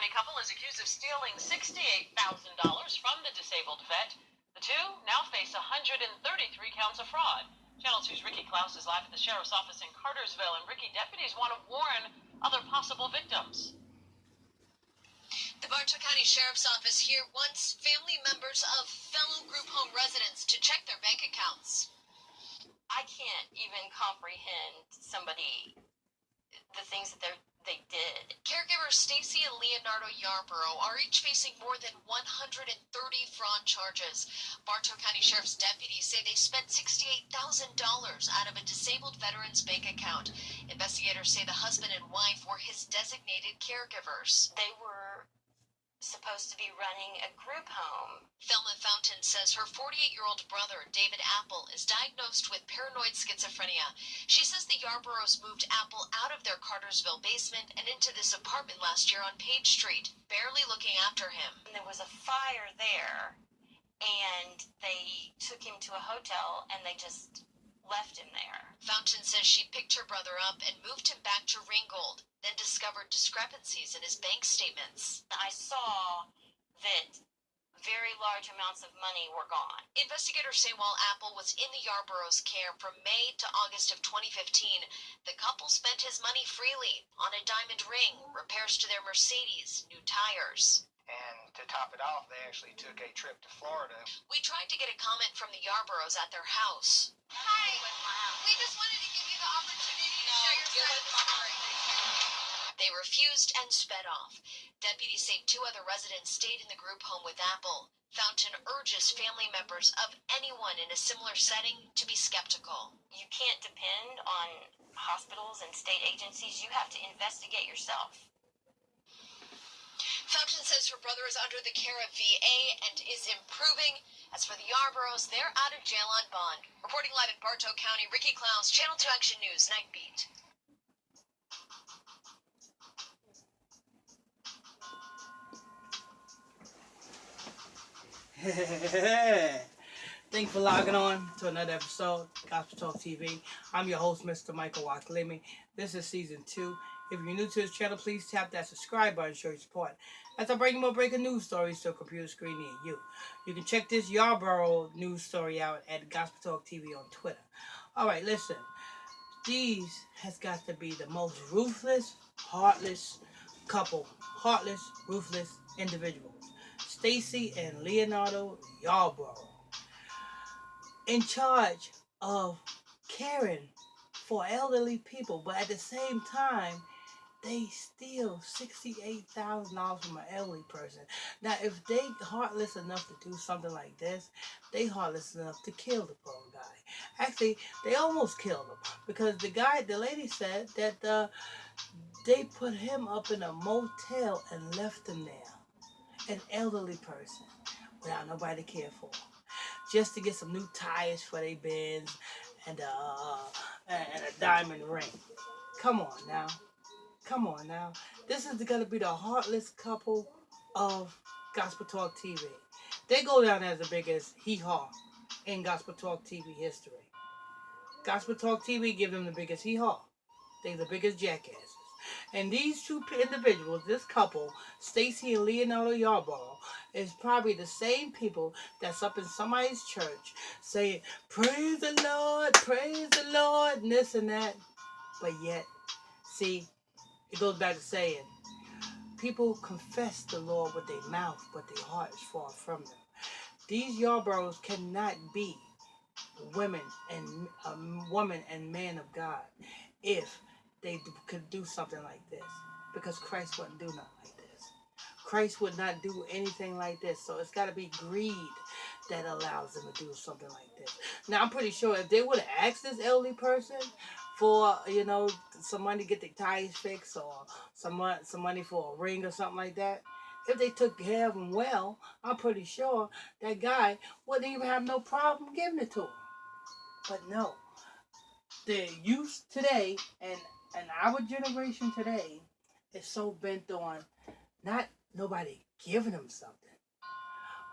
County couple is accused of stealing $68,000 from the disabled vet. The two now face 133 counts of fraud. Channel 2's Ricky Klaus is live at the sheriff's office in Cartersville. And Ricky, deputies want to warn other possible victims. The Barton County Sheriff's Office here wants family members of fellow group home residents to check their bank accounts. I can't even comprehend the things that they did. Caregivers Stacy and Lenardo Yarburrol are each facing more than 130 fraud charges. Bartow County Sheriff's deputies say they spent $68,000 out of a disabled veteran's bank account. Investigators say the husband and wife were his designated caregivers. They were supposed to be running a group home. Thelma Fountain says her 48-year-old brother, David Apple, is diagnosed with paranoid schizophrenia. She says the Yarburrows moved Apple out of their Cartersville basement and into this apartment last year on Page Street, barely looking after him. And there was a fire there, and they took him to a hotel, and they just left him there. Fountain says she picked her brother up and moved him back to Ringgold, then discovered discrepancies in his bank statements. I saw that very large amounts of money were gone. Investigators say while Apple was in the Yarburrow's care from May to August of 2015, the couple spent his money freely on a diamond ring, repairs to their Mercedes, new tires. And to top it off, they actually took a trip to Florida. We tried to get a comment from the Yarburrows at their house. Hi, we just wanted to give you the opportunity to share your side of the story. They refused and sped off. Deputies say two other residents stayed in the group home with Apple. Fountain urges family members of anyone in a similar setting to be skeptical. You can't depend on hospitals and state agencies. You have to investigate yourself. Fountain says her brother is under the care of VA and is improving. As for the Yarburrows, they're out of jail on bond. Reporting live in Bartow County, Ricky Klaus, Channel 2 Action News, Night Beat. Thanks for logging on to another episode of Gospel Talk TV. I'm your host, Mr. Michael Wakalimi. This is season 2. If you're new to this channel, please tap that subscribe button to show your support as I bring you more breaking news stories to a computer screen near you. You can check this Yarburrol news story out at Gospel Talk TV on Twitter. Alright, listen. These has got to be the most ruthless, heartless couple. Heartless, ruthless individuals. Stacy and Lenardo Yarburrol. In charge of caring for elderly people, but at the same time, they steal $68,000 from an elderly person. Now, if they heartless enough to do something like this, they heartless enough to kill the poor guy. Actually, they almost killed him because the lady said that they put him up in a motel and left him there, an elderly person, without nobody to care for, just to get some new tires for their Benz and a diamond ring. Come on now. Come on now. This is going to be the heartless couple of Gospel Talk TV. They go down as the biggest hee-haw in Gospel Talk TV history. Gospel Talk TV give them the biggest hee-haw. They're the biggest jackasses. And these two individuals, this couple, Stacy and Lenardo Yarburrol, is probably the same people that's up in somebody's church saying, praise the Lord, and this and that. But yet, see, it goes back to saying, people confess the Lord with their mouth, but their heart is far from them. These Yarburrows cannot be women and man of God if they could do something like this, because Christ wouldn't do nothing like this. Christ would not do anything like this, so it's got to be greed that allows them to do something like this. Now, I'm pretty sure if they would have asked this elderly person for, some money to get their tires fixed or some money for a ring or something like that, if they took care of him well, I'm pretty sure that guy wouldn't even have no problem giving it to him. But no, the youth today and our generation today is so bent on not nobody giving them something,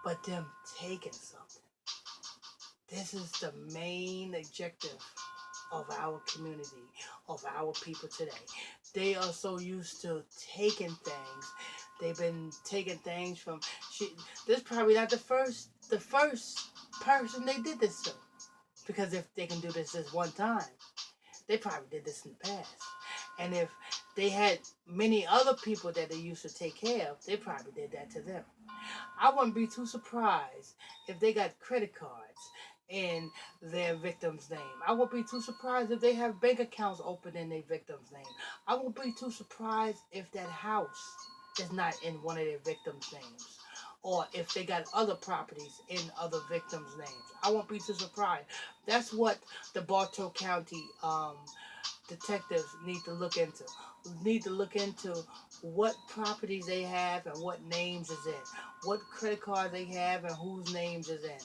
but them taking something. This is the main objective of our community, of our people today. they are so used to taking things. They've been taking things from. This is probably not the first person they did this to. Because if they can do this one time, they probably did this in the past. And if they had many other people that they used to take care of, they probably did that to them. I wouldn't be too surprised if they got credit cards in their victim's name. I won't be too surprised if they have bank accounts open in their victim's name. I won't be too surprised if that house is not in one of their victims' names. Or if they got other properties in other victims' names. I won't be too surprised. That's what the Bartow County detectives need to look into. Need to look into what properties they have and what names is in. What credit cards they have and whose names is in.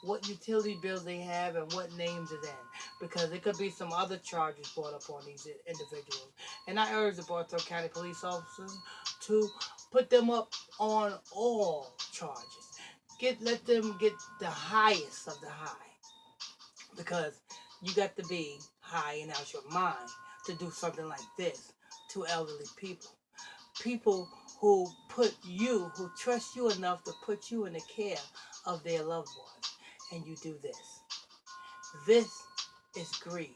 What utility bills they have and what names is in. Because there could be some other charges brought up on these individuals. And I urge the Bartow County police officers to put them up on all charges. Let them get the highest of the high. Because you got to be high and out your mind to do something like this to elderly people. People who trust you enough to put you in the care of their loved ones. And you do this. This is greed.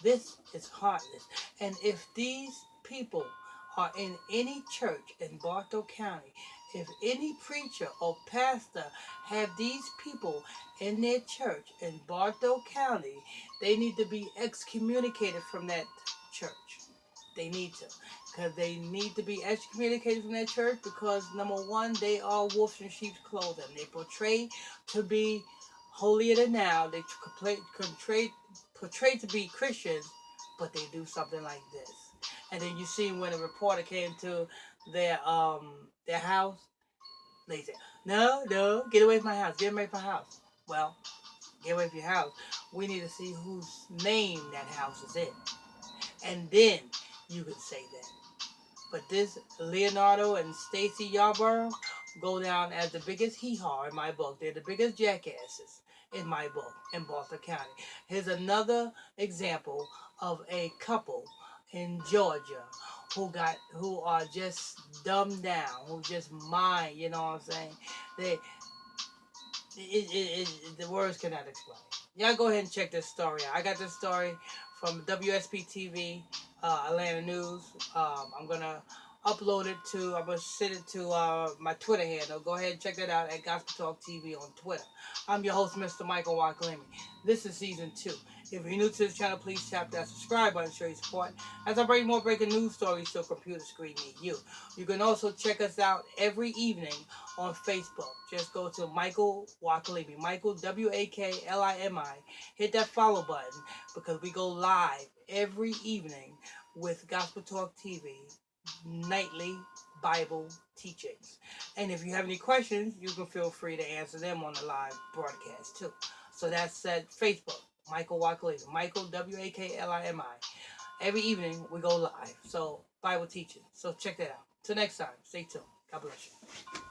This is heartless. And if these people are in any church in Bartow County, if any preacher or pastor have these people in their church in Bartow County, they need to be excommunicated from that church. They need to. Because they need to be excommunicated from that church because, number one, they are wolves in sheep's clothing. They portray to be holier than thou. They portray to be Christians, but they do something like this. And then you see when a reporter came to their house, they said, no, get away from my house, get away from my house. Well, get away from your house. We need to see whose name that house is in. And then you can say that. But this Lenardo and Stacy Yarburrol go down as the biggest hee-haw in my book. They're the biggest jackasses in my book in Bartow County. Here's another example of a couple in Georgia who are just dumbed down, who just mind, you know what I'm saying? The words cannot explain. Y'all go ahead and check this story out. I got this story from WSP TV, Atlanta News. I'm gonna upload it to. I'm gonna send it to my Twitter handle. Go ahead and check that out at Gospel Talk TV on Twitter. I'm your host, Mr. Michael Waklemi. This is season 2. If you're new to this channel, please tap that subscribe button to show your support as I bring more breaking news stories to a computer screen near you. You can also check us out every evening on Facebook. Just go to Michael Waklimi. Michael, Waklimi. Hit that follow button because we go live every evening with Gospel Talk TV nightly Bible teachings. And if you have any questions, you can feel free to answer them on the live broadcast too. So that's at Facebook, Michael Waklimi. Michael, Waklimi. Every evening we go live. So Bible teaching. So check that out. Till next time, stay tuned. God bless you.